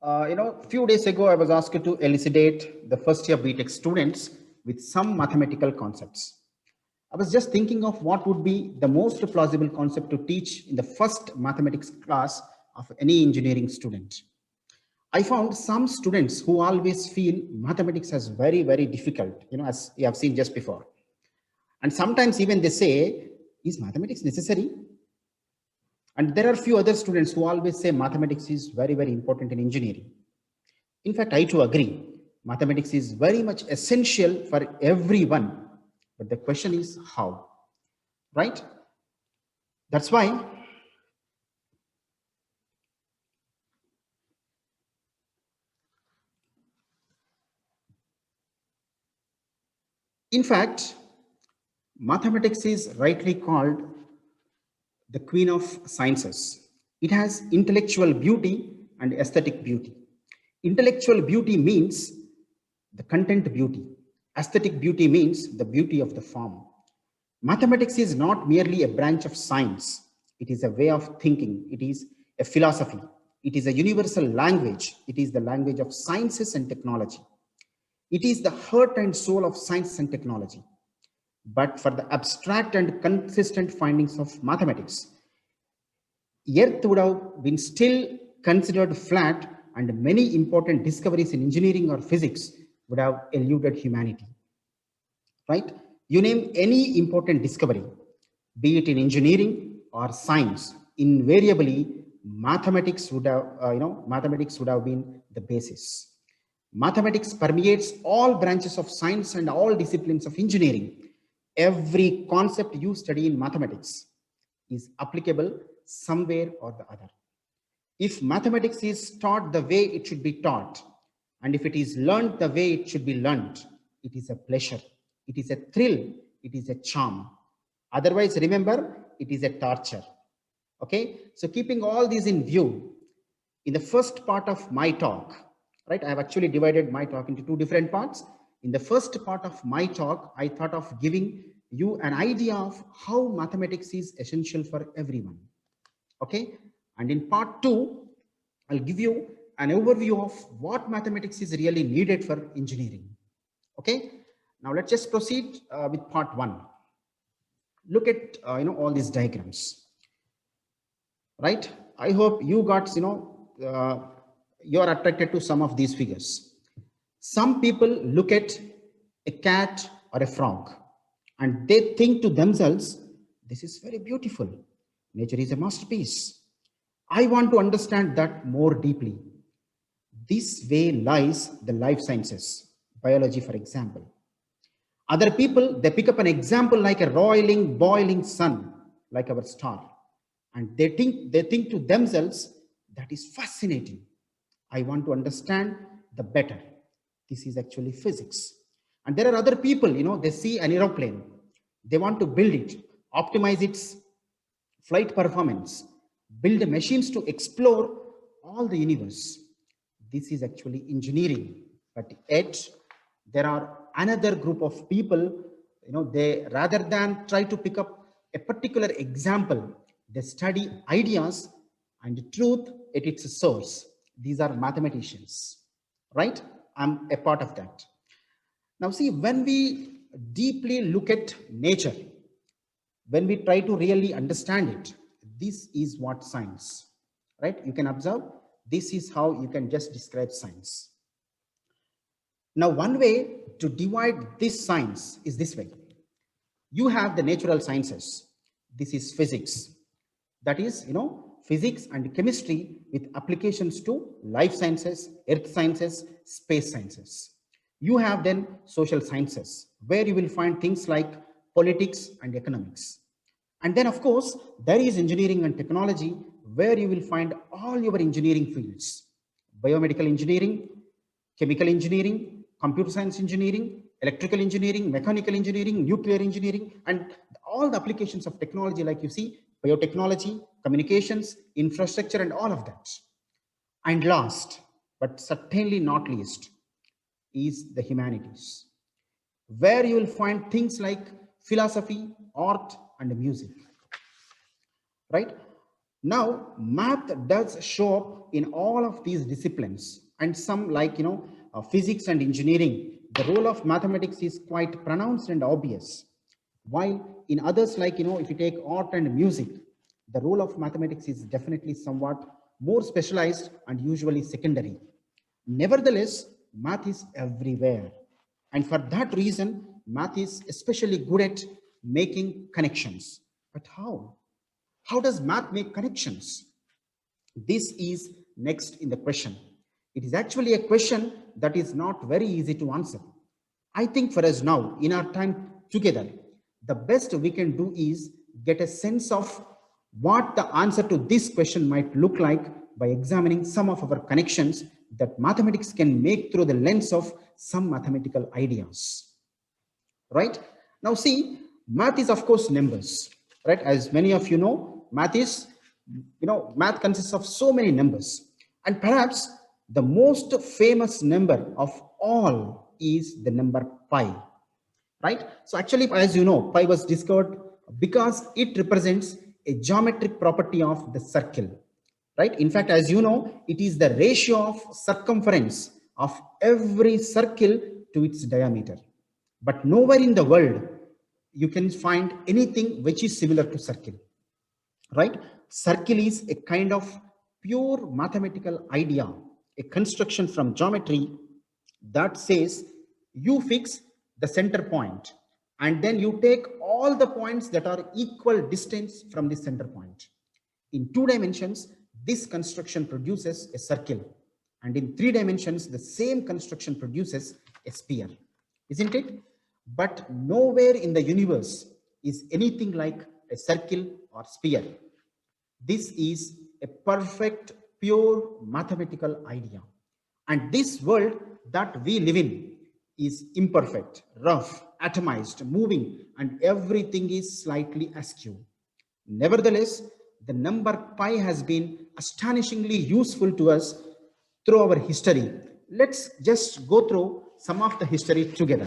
Few days ago, I was asked to elucidate the first year BTech students with some mathematical concepts. I was just thinking of what would be the most plausible concept to teach in the first mathematics class of any engineering student. I found some students who always feel mathematics as very, very difficult, as you have seen just before. And sometimes even they say, is mathematics necessary? And there are few other students who always say mathematics is very, very important in engineering. In fact, I too agree. Mathematics is very much essential for everyone. But the question is how, right? That's why in fact, mathematics is rightly called the queen of sciences. It has intellectual beauty and aesthetic beauty. Intellectual beauty means the content beauty. Aesthetic beauty means the beauty of the form. Mathematics is not merely a branch of science. It is a way of thinking. It is a philosophy. It is a universal language. It is the language of sciences and technology. It is the heart and soul of science and technology. But for the abstract and consistent findings of mathematics, Earth would have been still considered flat, and many important discoveries in engineering or physics would have eluded humanity. Right? You name any important discovery, be it in engineering or science, invariably mathematics would have, mathematics would have been the basis. Mathematics permeates all branches of science and all disciplines of engineering. Every concept you study in mathematics is applicable somewhere or the other. If mathematics is taught the way it should be taught, and if it is learned the way it should be learned, it is a pleasure, it is a thrill, it is a charm. Otherwise, remember, it is a torture. Okay, so keeping all these in view, in the first part of my talk, right, I have actually divided my talk into two different parts. In the first part of my talk, I thought of giving you an idea of how mathematics is essential for everyone. Okay, and in part two, I'll give you an overview of what mathematics is really needed for engineering. Okay, now let's just proceed with part one. Look at all these diagrams, right? I hope you got you are attracted to some of these figures. Some people look at a cat or a frog and they think to themselves, this is very beautiful. Nature is a masterpiece. I want to understand that more deeply. This way lies the life sciences, biology, for example. Other people, they pick up an example like a roiling, boiling sun, like our star. And they think to themselves, that is fascinating. I want to understand the better. This is actually physics. And there are other people, they see an aeroplane. They want to build it, optimize its flight performance, build machines to explore all the universe. This is actually engineering. But yet, there are another group of people, they rather than try to pick up a particular example, they study ideas and truth at its source. These are mathematicians, right? I'm a part of that. Now, see, when we deeply look at nature, when we try to really understand it, this is what science, right? You can observe, this is how you can just describe science. Now, one way to divide this science is this way. You have the natural sciences. This is physics. That is, physics and chemistry with applications to life sciences, earth sciences, space sciences. You have then social sciences, where you will find things like politics and economics. And then, of course, there is engineering and technology, where you will find all your engineering fields: biomedical engineering, chemical engineering, computer science engineering, electrical engineering, mechanical engineering, nuclear engineering, and all the applications of technology, like you see, biotechnology, communications, infrastructure, and all of that. And last, but certainly not least, is the humanities, where you will find things like philosophy, art, and music, right? Now, math does show up in all of these disciplines, and some like, physics and engineering, the role of mathematics is quite pronounced and obvious. While in others, like, if you take art and music, the role of mathematics is definitely somewhat more specialized and usually secondary. Nevertheless, math is everywhere. And for that reason, math is especially good at making connections. But how? How does math make connections? This is next in the question. It is actually a question that is not very easy to answer. I think for us now, in our time together, the best we can do is get a sense of what the answer to this question might look like by examining some of our connections that mathematics can make through the lens of some mathematical ideas. Right? Now see, math is of course numbers, right? As many of you know, math consists of so many numbers. And perhaps the most famous number of all is the number pi, right? So actually, as you know, pi was discovered because it represents a geometric property of the circle, right? In fact, as you know, it is the ratio of circumference of every circle to its diameter. But nowhere in the world you can find anything which is similar to circle, right? Circle is a kind of pure mathematical idea, a construction from geometry that says you fix the center point and then you take all the points that are equal distance from the center point. In 2 dimensions, this construction produces a circle, and in 3 dimensions, the same construction produces a sphere, isn't it? But nowhere in the universe is anything like a circle or sphere. This is a perfect, pure mathematical idea. And this world that we live in is imperfect, rough, atomized, moving, and everything is slightly askew. Nevertheless, the number pi has been astonishingly useful to us through our history. Let's just go through some of the history together,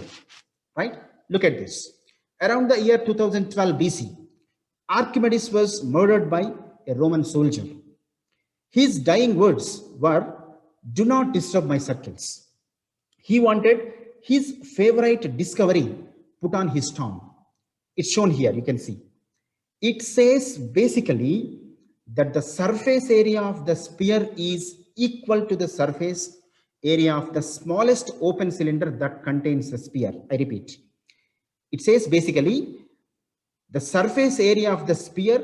right? Look at this. Around the year 2012 BC, Archimedes was murdered by a Roman soldier. His dying words were, "Do not disturb my circles." He wanted his favorite discovery put on his tomb. It's shown here, you can see. It says basically that the surface area of the sphere is equal to the surface area of the smallest open cylinder that contains the sphere. I repeat, it says basically the surface area of the sphere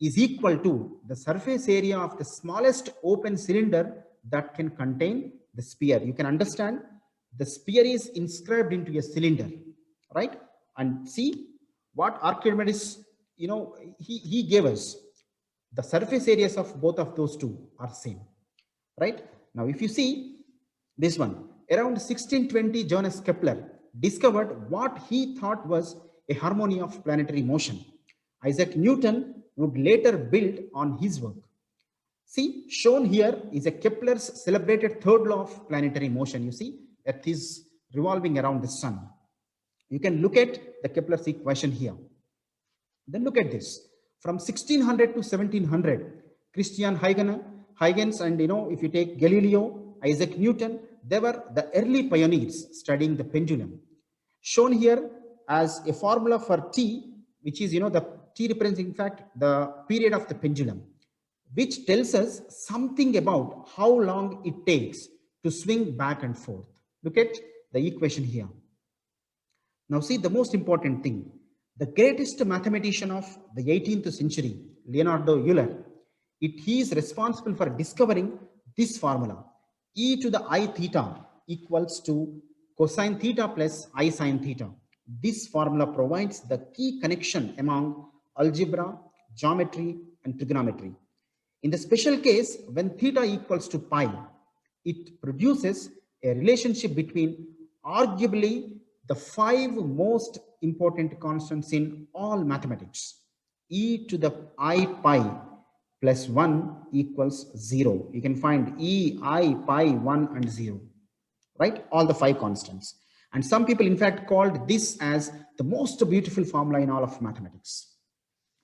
is equal to the surface area of the smallest open cylinder that can contain the sphere. You can understand the sphere is inscribed into a cylinder, right? And see what Archimedes, he gave us. The surface areas of both of those two are same, right? Now, if you see this one, around 1620, Johannes Kepler discovered what he thought was a harmony of planetary motion. Isaac Newton would later build on his work. See, shown here is a Kepler's celebrated third law of planetary motion. You see, Earth is revolving around the sun. You can look at the Kepler's equation here. Then look at this. From 1600 to 1700, Christian Huygens, and if you take Galileo, Isaac Newton, they were the early pioneers studying the pendulum. Shown here as a formula for T, which is, the T represents in fact the period of the pendulum, which tells us something about how long it takes to swing back and forth. Look at the equation here. Now see the most important thing. The greatest mathematician of the 18th century, Leonardo Euler, he is responsible for discovering this formula. E to the I theta equals to cosine theta plus I sine theta. This formula provides the key connection among algebra, geometry, and trigonometry. In the special case, when theta equals to pi, it produces a relationship between arguably the 5 most important constants in all mathematics. E to the I pi plus 1 equals 0. You can find E, I, pi, 1 and 0, right? All the 5 constants. And some people in fact called this as the most beautiful formula in all of mathematics.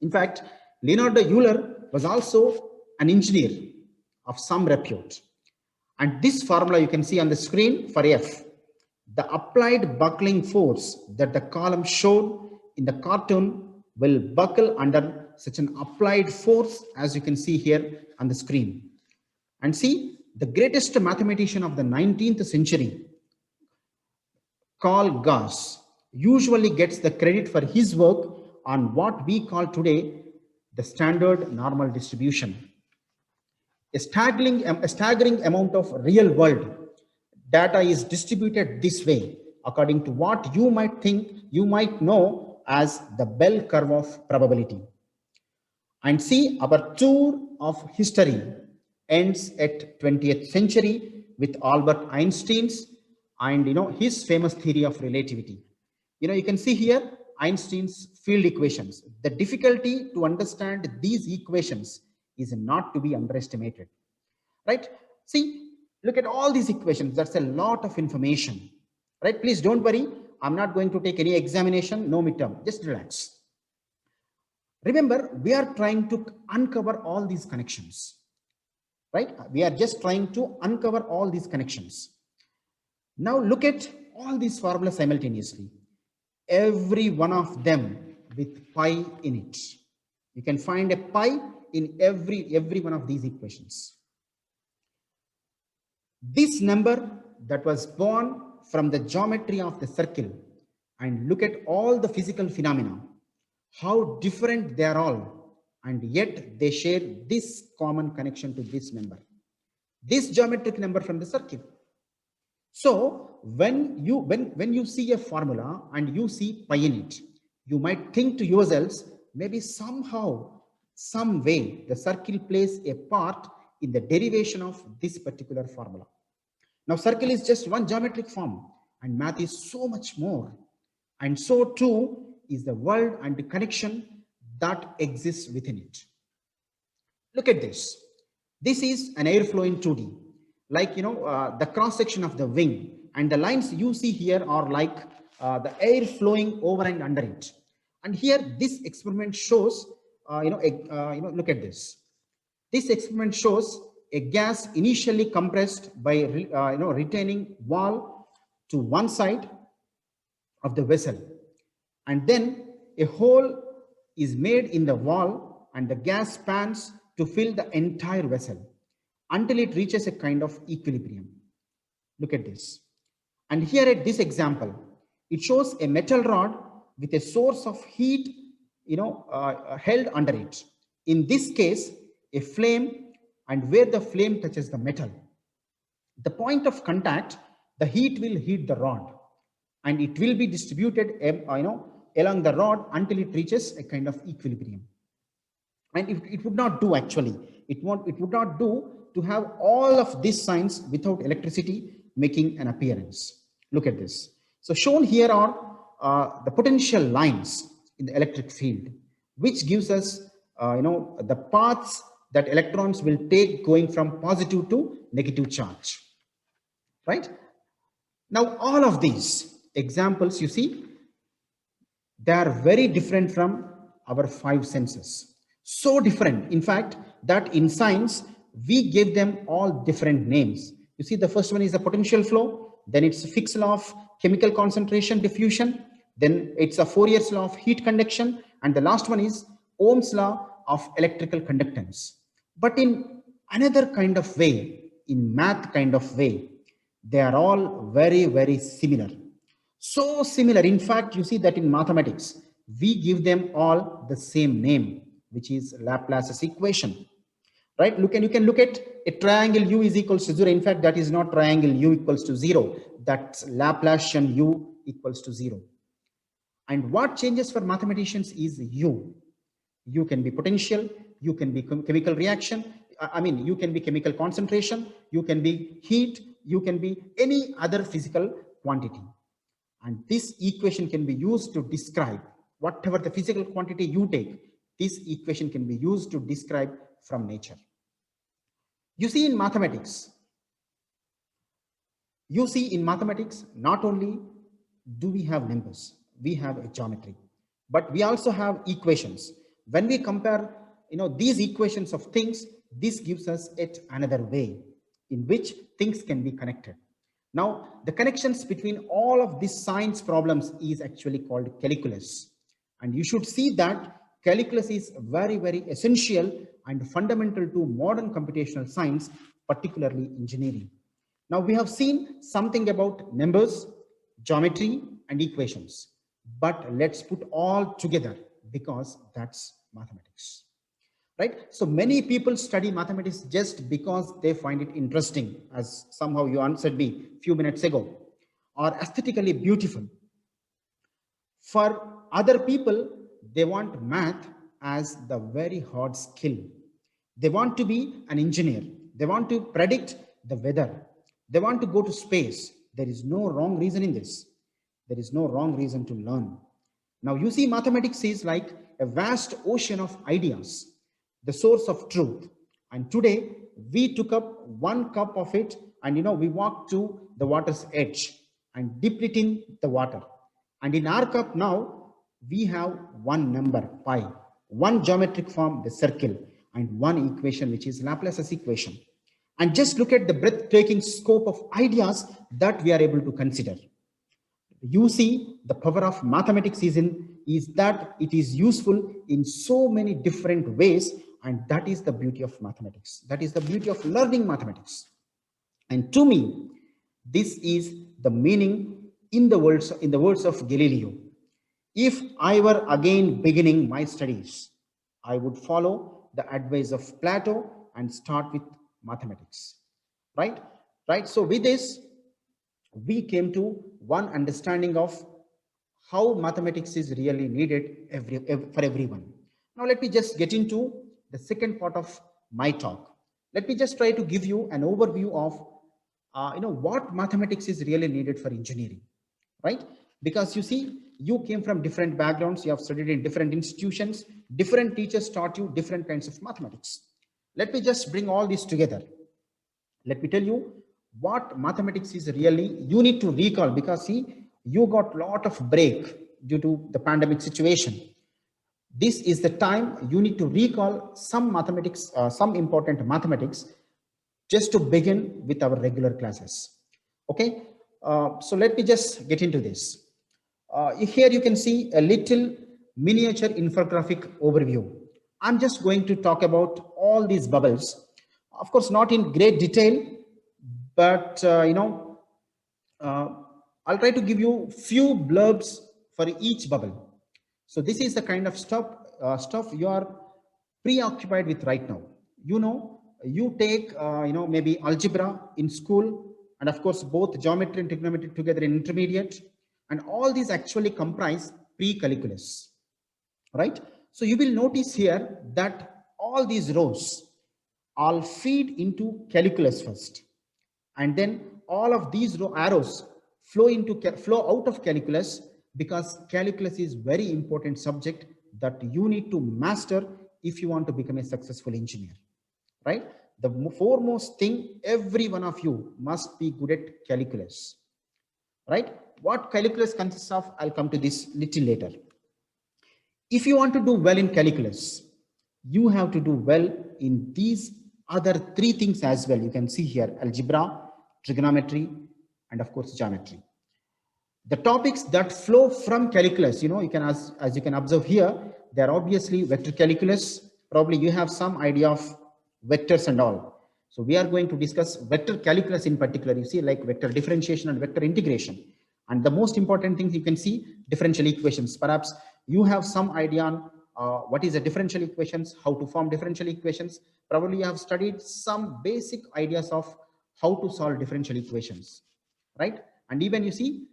In fact, Leonardo Euler was also an engineer of some repute. And this formula you can see on the screen for F. The applied buckling force that the column showed in the cartoon will buckle under such an applied force as you can see here on the screen. And see, the greatest mathematician of the 19th century, Carl Gauss, usually gets the credit for his work on what we call today the standard normal distribution. A staggering amount of real world data is distributed this way according to what you might know as the bell curve of probability. And see, our tour of history ends at 20th century with Albert Einstein's and his famous theory of relativity. You can see here Einstein's field equations. The difficulty to understand these equations is not to be underestimated, right? See, look at all these equations. That's a lot of information, right? Please don't worry. I'm not going to take any examination, no midterm. Just relax. Remember, we are trying to uncover all these connections, right? We are just trying to uncover all these connections. Now look at all these formulas simultaneously. Every one of them with pi in it. You can find a pi in every one of these equations. This number that was born from the geometry of the circle, and look at all the physical phenomena, how different they are all, and yet they share this common connection to this number, this geometric number from the circle. So when you see a formula and you see pi in it, you might think to yourselves, maybe somehow, some way, the circle plays a part in the derivation of this particular formula. Now, circle is just one geometric form, and math is so much more. And so too is the world and the connection that exists within it. Look at this. This is an airflow in 2D. Like, the cross section of the wing, and the lines you see here are like the air flowing over and under it. And here, this experiment shows, look at this. This experiment shows a gas initially compressed by, retaining wall to one side of the vessel, and then a hole is made in the wall, and the gas pans to fill the entire vessel until it reaches a kind of equilibrium. Look at this. And here at this example, it shows a metal rod with a source of heat, held under it. In this case, a flame, and where the flame touches the metal, the point of contact, the heat will hit the rod, and it will be distributed, along the rod until it reaches a kind of equilibrium. And it would not do actually. It would not do to have all of these signs without electricity making an appearance. Look at this. So shown here are the potential lines in the electric field, which gives us, the paths that electrons will take going from positive to negative charge, right? Now, all of these examples, you see, they are very different from our five senses. So different, in fact, that in science, we give them all different names. You see, the first one is the potential flow, then it's Fick's law of chemical concentration diffusion, then it's a Fourier's law of heat conduction, and the last one is Ohm's law of electrical conductance. But in another kind of way, in math kind of way, they are all very, very similar. So similar, in fact, you see that in mathematics, we give them all the same name, which is Laplace's equation, right? You can look at a triangle u is equals to 0. In fact, that is not triangle u equals to 0. That's Laplacian u equals to 0. And what changes for mathematicians is u. U can be potential, you can be chemical reaction, you can be chemical concentration, you can be heat, you can be any other physical quantity. And this equation can be used to describe whatever the physical quantity you take. This equation can be used to describe from nature. You see in mathematics, not only do we have numbers, we have a geometry, but we also have equations. When we compare, these equations of things, this gives us yet another way in which things can be connected. Now, the connections between all of these science problems is actually called calculus. And you should see that calculus is very, very essential and fundamental to modern computational science, particularly engineering. Now, we have seen something about numbers, geometry, and equations, but let's put all together because that's mathematics. Right? So many people study mathematics just because they find it interesting, as somehow you answered me a few minutes ago, or aesthetically beautiful. For other people, they want math as the very hard skill. They want to be an engineer. They want to predict the weather. They want to go to space. There is no wrong reason in this. There is no wrong reason to learn. Now you see, mathematics is like a vast ocean of ideas, the source of truth. And today we took up one cup of it and we walked to the water's edge and dipped it in the water. And in our cup now, we have one number, pi, one geometric form, the circle, and one equation, which is Laplace's equation. And just look at the breathtaking scope of ideas that we are able to consider. You see, the power of mathematics is that it is useful in so many different ways, and that is the beauty of mathematics. That is the beauty of learning mathematics. And to me, this is the meaning in the words of Galileo. If I were again beginning my studies, I would follow the advice of Plato and start with mathematics. Right? So with this, we came to one understanding of how mathematics is really needed for everyone. Now let me just get into the second part of my talk. Let me just try to give you an overview of what mathematics is really needed for engineering, right? Because you see, you came from different backgrounds, you have studied in different institutions, different teachers taught you different kinds of mathematics. Let me just bring all this together. Let me tell you what mathematics is really. You need to recall, because see, you got a lot of break due to the pandemic situation. This is the time you need to recall some mathematics, some important mathematics, just to begin with our regular classes. Okay, so let me just get into this. Here you can see a little miniature infographic overview. I'm just going to talk about all these bubbles, of course not in great detail, but I'll try to give you few blurbs for each bubble. So this is the kind of stuff you are preoccupied with right now. You take maybe algebra in school, and of course both geometry and trigonometry together in intermediate, and all these actually comprise pre-calculus, right? So you will notice here that all these rows all feed into calculus first, and then all of these arrows flow out of calculus, because calculus is very important subject that you need to master if you want to become a successful engineer, right? The foremost thing, every one of you must be good at calculus, right? What calculus consists of, I'll come to this little later. If you want to do well in calculus, you have to do well in these other three things as well. You can see here: algebra, trigonometry, and of course geometry. The topics that flow from calculus, you can, as you can observe here, they are obviously vector calculus. Probably you have some idea of vectors and all. So we are going to discuss vector calculus in particular. You see, like vector differentiation and vector integration. And the most important thing, you can see differential equations. Perhaps you have some idea on what is a differential equations, how to form differential equations. Probably you have studied some basic ideas of how to solve differential equations, right? And even you see,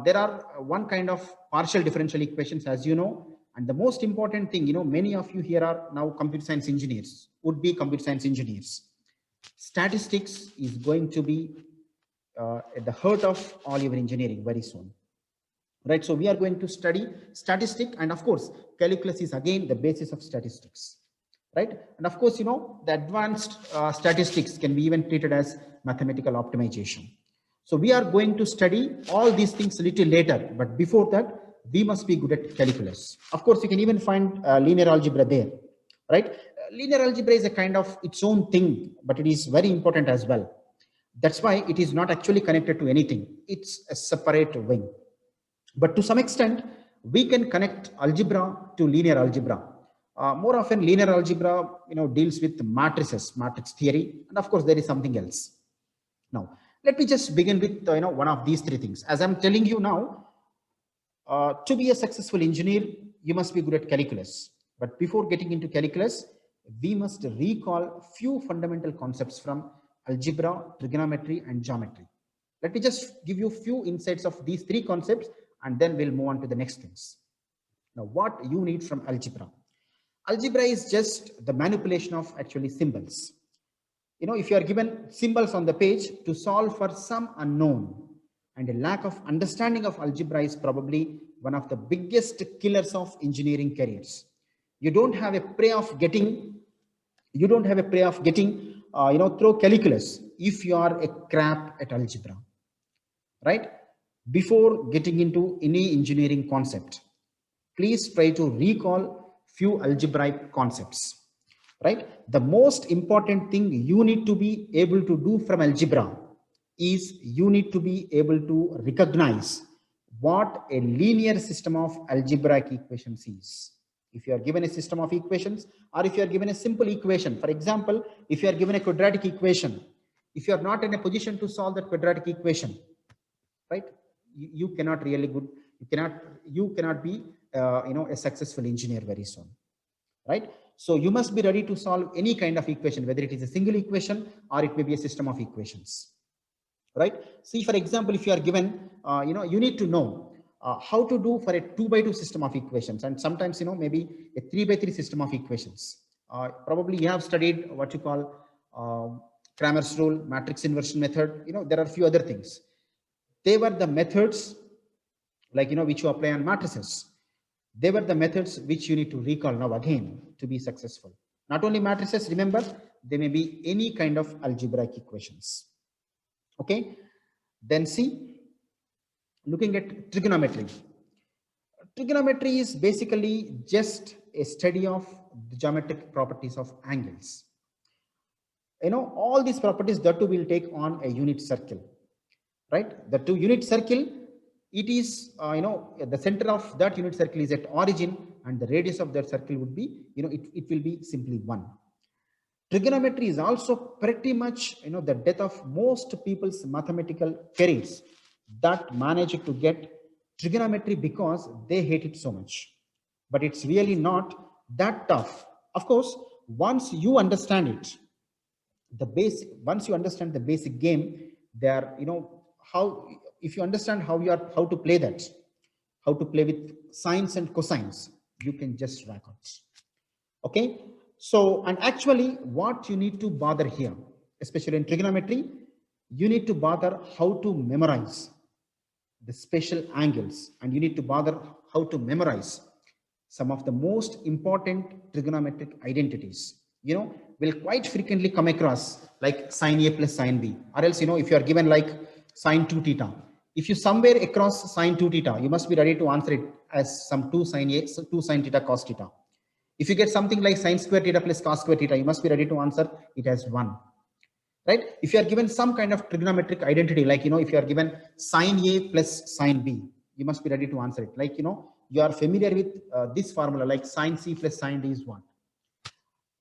there are one kind of partial differential equations, as you know. And the most important thing, many of you here are now computer science engineers, would be computer science engineers. Statistics is going to be at the heart of all your engineering very soon, right? So we are going to study statistics, and of course calculus is again the basis of statistics, right? And of course, the advanced statistics can be even treated as mathematical optimization. So we are going to study all these things a little later, but before that we must be good at calculus. Of course, you can even find linear algebra there, right? Linear algebra is a kind of its own thing, but it is very important as well. That's why it is not actually connected to anything. It's a separate wing. But to some extent, we can connect algebra to linear algebra. More often, linear algebra, deals with matrices, matrix theory, and of course, there is something else. Now, let me just begin with one of these three things. As I'm telling you now, to be a successful engineer, you must be good at calculus. But before getting into calculus, we must recall few fundamental concepts from algebra, trigonometry, and geometry. Let me just give you few insights of these three concepts, and then we'll move on to the next things. Now, what you need from algebra? Algebra is just the manipulation of actually symbols. If you are given symbols on the page to solve for some unknown, and a lack of understanding of algebra is probably one of the biggest killers of engineering careers. You don't have a prey of getting through calculus if you are a crap at algebra, right? Before getting into any engineering concept, please try to recall few algebraic concepts, right? The most important thing you need to be able to do from algebra is you need to be able to recognize what a linear system of algebraic equations is. If you are given a system of equations, or if you are given a simple equation, for example, if you are given a quadratic equation, if you are not in a position to solve that quadratic equation, right, you cannot really good, you cannot be a successful engineer very soon, right? So you must be ready to solve any kind of equation, whether it is a single equation or it may be a system of equations, right? See, for example, if you are given, you need to know how to do for a 2 by 2 system of equations, and sometimes, maybe a 3 by 3 system of equations. Probably you have studied what you call Cramer's rule, matrix inversion method. There are a few other things. They were the methods, like, which you apply on matrices. They were the methods which you need to recall now again to be successful. Not only matrices, remember, they may be any kind of algebraic equations. Okay, then see, looking at trigonometry. Trigonometry is basically just a study of the geometric properties of angles. All these properties that too will take on a unit circle, right? The two unit circle, it is, the center of that unit circle is at origin, and the radius of that circle would be, it will be simply 1. Trigonometry is also pretty much, the death of most people's mathematical careers that manage to get trigonometry because they hate it so much. But it's really not that tough. Of course, once you understand it, once you understand the basic game, there, how, if you understand how to play that, how to play with sines and cosines, you can just rack out. Okay. So, and actually what you need to bother here, especially in trigonometry, you need to bother how to memorize the special angles, and you need to bother how to memorize some of the most important trigonometric identities. Will quite frequently come across like sine A plus sine B, or else, if you are given like sine 2 theta, if you somewhere across sine 2 theta, you must be ready to answer it as some 2 sine A, so 2 sine theta cos theta. If you get something like sine square theta plus cos square theta, you must be ready to answer it as 1. Right? If you are given some kind of trigonometric identity, like, if you are given sine A plus sine B, you must be ready to answer it. Like, you are familiar with this formula, like sine C plus sine D is 1.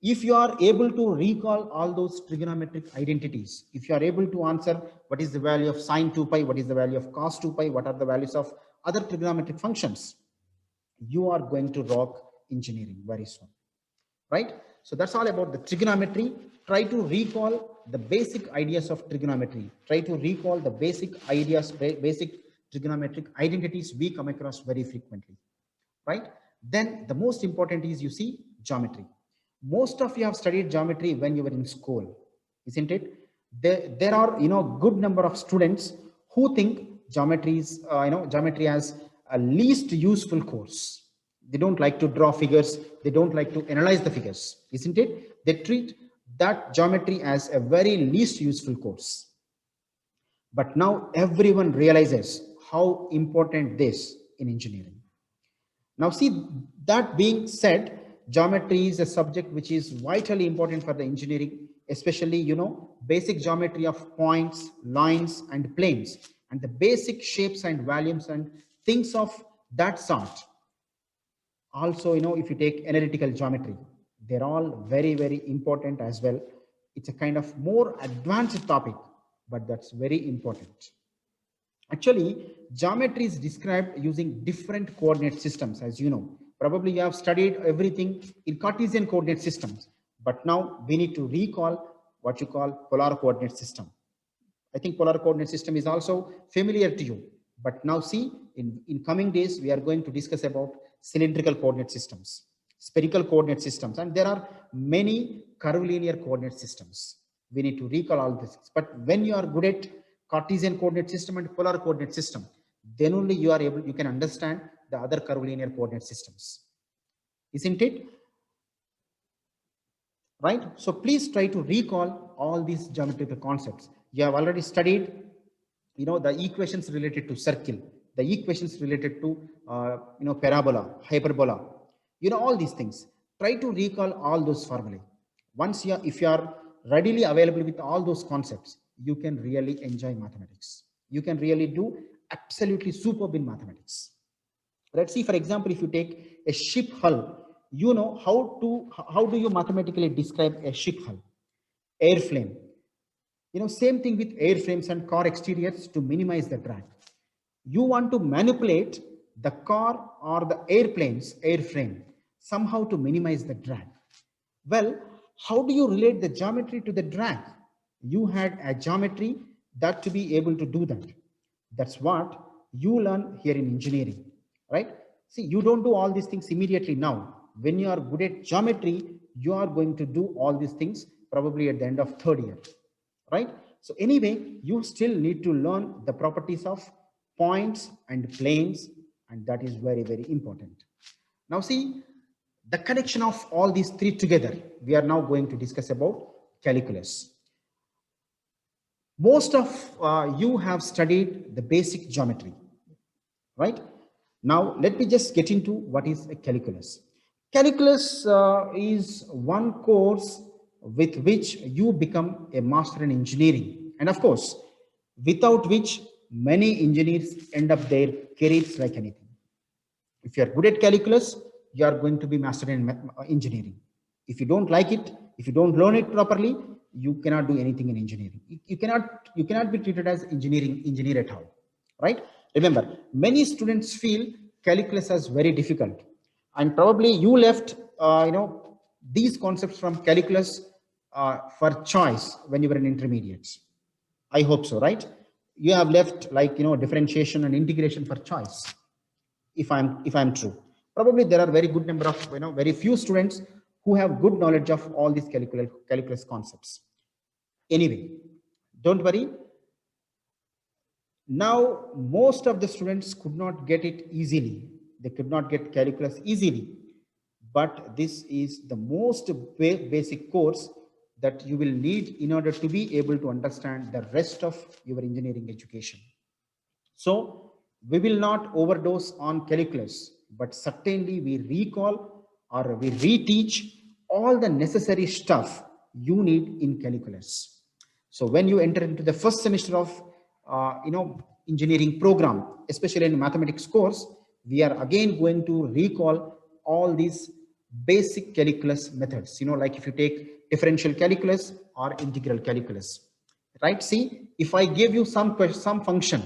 If you are able to recall all those trigonometric identities, if you are able to answer what is the value of sine 2 pi, what is the value of cos 2 pi, what are the values of other trigonometric functions, you are going to rock engineering very soon, right? So that's all about the trigonometry. Try to recall the basic ideas of trigonometry. Try to recall the basic ideas, basic trigonometric identities we come across very frequently, right? Then the most important is, you see, geometry. Most of you have studied geometry when you were in school, isn't it? There are, good number of students who think geometry is, geometry as a least useful course. They don't like to draw figures. They don't like to analyze the figures, isn't it? They treat that geometry as a very least useful course. But now everyone realizes how important this in engineering. Now, see, that being said, geometry is a subject which is vitally important for the engineering, especially, basic geometry of points, lines, and planes, and the basic shapes and volumes and things of that sort. Also, if you take analytical geometry, they're all very, very important as well. It's a kind of more advanced topic, but that's very important. Actually, geometry is described using different coordinate systems, as you know. Probably you have studied everything in Cartesian coordinate systems, but now we need to recall what you call polar coordinate system. I think polar coordinate system is also familiar to you. But now see, in coming days, we are going to discuss about cylindrical coordinate systems, spherical coordinate systems, and there are many curvilinear coordinate systems. We need to recall all this. But when you are good at Cartesian coordinate system and polar coordinate system, then only you can understand the other curvilinear coordinate systems. Isn't it? Right? So please try to recall all these geometrical concepts. You have already studied, the equations related to circle, the equations related to, parabola, hyperbola, all these things. Try to recall all those formulae. Once if you are readily available with all those concepts, you can really enjoy mathematics. You can really do absolutely superb in mathematics. Let's see, for example, if you take a ship hull, how do you mathematically describe a ship hull? Airframe. Same thing with airframes and car exteriors to minimize the drag. You want to manipulate the car or the airplane's airframe somehow to minimize the drag. Well, how do you relate the geometry to the drag? You had a geometry that to be able to do that. That's what you learn here in engineering, right? See, you don't do all these things immediately now. When you are good at geometry, you are going to do all these things probably at the end of third year, right? So anyway, you still need to learn the properties of points and planes, and that is very, very important. Now see, the connection of all these three together, we are now going to discuss about calculus. Most of you have studied the basic geometry, right? Now, let me just get into what is a calculus. Calculus is one course with which you become a master in engineering. And of course, without which many engineers end up their careers like anything. If you are good at calculus, you are going to be master in engineering. If you don't like it, if you don't learn it properly, you cannot do anything in engineering. You cannot be treated as engineer at all, right? Remember, many students feel calculus as very difficult, and probably you left these concepts from calculus for choice when you were in intermediates. I hope so, right? You have left differentiation and integration for choice. If I'm true, probably there are very good number of very few students who have good knowledge of all these calculus concepts. Anyway, don't worry. Now, most of the students could not get it easily. They could not get calculus easily. But this is the most basic course that you will need in order to be able to understand the rest of your engineering education. So, we will not overdose on calculus, but certainly we recall or we reteach all the necessary stuff you need in calculus. So when you enter into the first semester of engineering program, especially in mathematics course, we are again going to recall all these basic calculus methods, like if you take differential calculus or integral calculus, right? See, if I give you some function,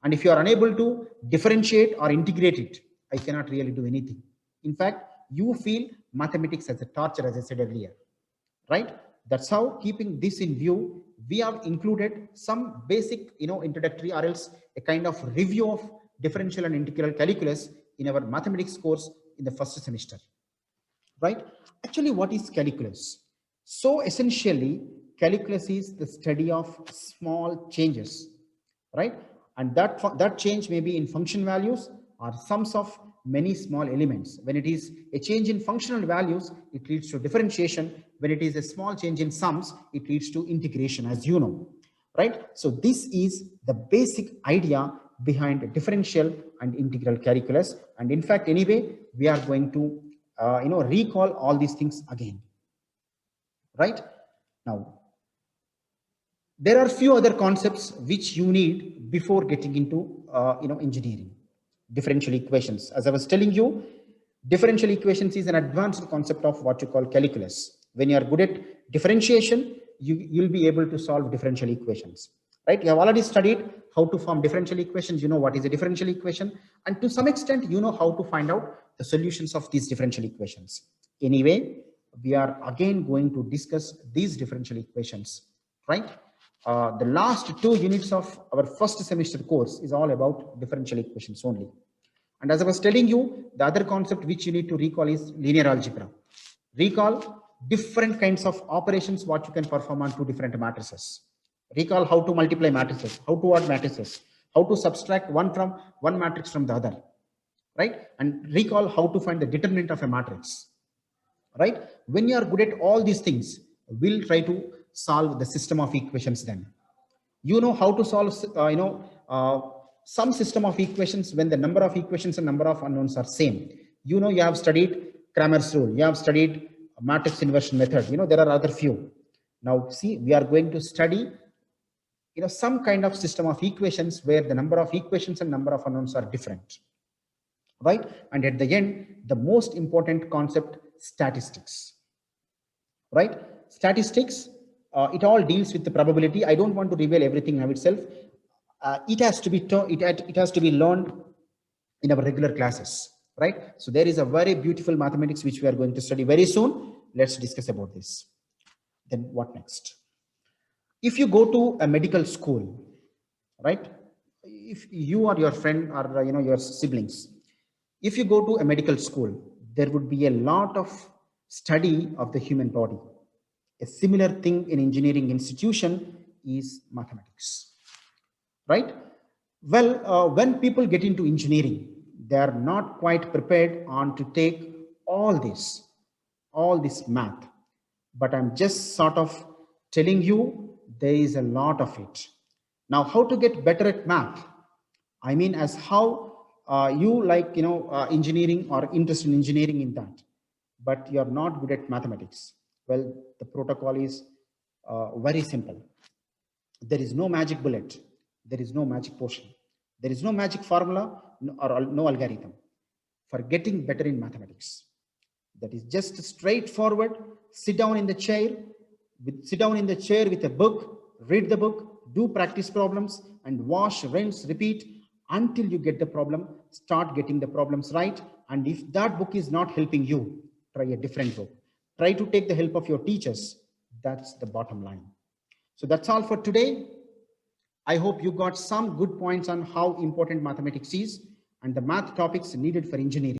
and if you are unable to differentiate or integrate it, I cannot really do anything. In fact, you feel mathematics as a torture, as I said earlier, right? That's how, keeping this in view, we have included some basic, introductory or else a kind of review of differential and integral calculus in our mathematics course in the first semester, right? Actually, what is calculus? So essentially, calculus is the study of small changes, right? And that change may be in function values or sums of many small elements. When it is a change in functional values, it leads to differentiation. When it is a small change in sums, it leads to integration, as you know, right? So this is the basic idea behind differential and integral calculus. And in fact, anyway, we are going to recall all these things again, right? Now, there are few other concepts which you need before getting into engineering. Differential equations, as I was telling you, differential equations is an advanced concept of what you call calculus. When you are good at differentiation, you'll be able to solve differential equations, right? You have already studied how to form differential equations. You know what is a differential equation, and to some extent you know how to find out the solutions of these differential equations. Anyway, we are again going to discuss these differential equations, right? The last 2 units of our first semester course is all about differential equations only. And as I was telling you, the other concept which you need to recall is linear algebra. Recall different kinds of operations what you can perform on 2 different matrices. Recall how to multiply matrices, how to add matrices, how to subtract one matrix from the other, right? And recall how to find the determinant of a matrix, right? When you are good at all these things, we'll try to solve the system of equations. Then you know how to solve some system of equations when the number of equations and number of unknowns are same. You have studied Cramer's rule, you have studied matrix inversion method. There are other few. Now see, we are going to study some kind of system of equations where the number of equations and number of unknowns are different, right? And at the end, the most important concept, statistics, right? Statistics, it all deals with the probability. I don't want to reveal everything now itself. It has to be it has to be learned in our regular classes, right? So there is a very beautiful mathematics which we are going to study very soon. Let's discuss about this. Then what next? If you go to a medical school, right? If you or your friend or your siblings, if you go to a medical school, there would be a lot of study of the human body. A similar thing in engineering institution is mathematics, right? Well, when people get into engineering, they are not quite prepared on to take all this math. But I'm just sort of telling you there is a lot of it. Now, how to get better at math? I mean, as how you like, engineering or interest in engineering in that, but you're not good at mathematics. Well, the protocol is very simple. There is no magic bullet. There is no magic potion. There is no magic formula or no algorithm for getting better in mathematics. That is just straightforward. Sit down in the chair with a book, read the book, do practice problems, and wash, rinse, repeat until you get the problem. Start getting the problems right. And if that book is not helping you, try a different book. Try to take the help of your teachers. That's the bottom line. So that's all for today. I hope you got some good points on how important mathematics is and the math topics needed for engineering.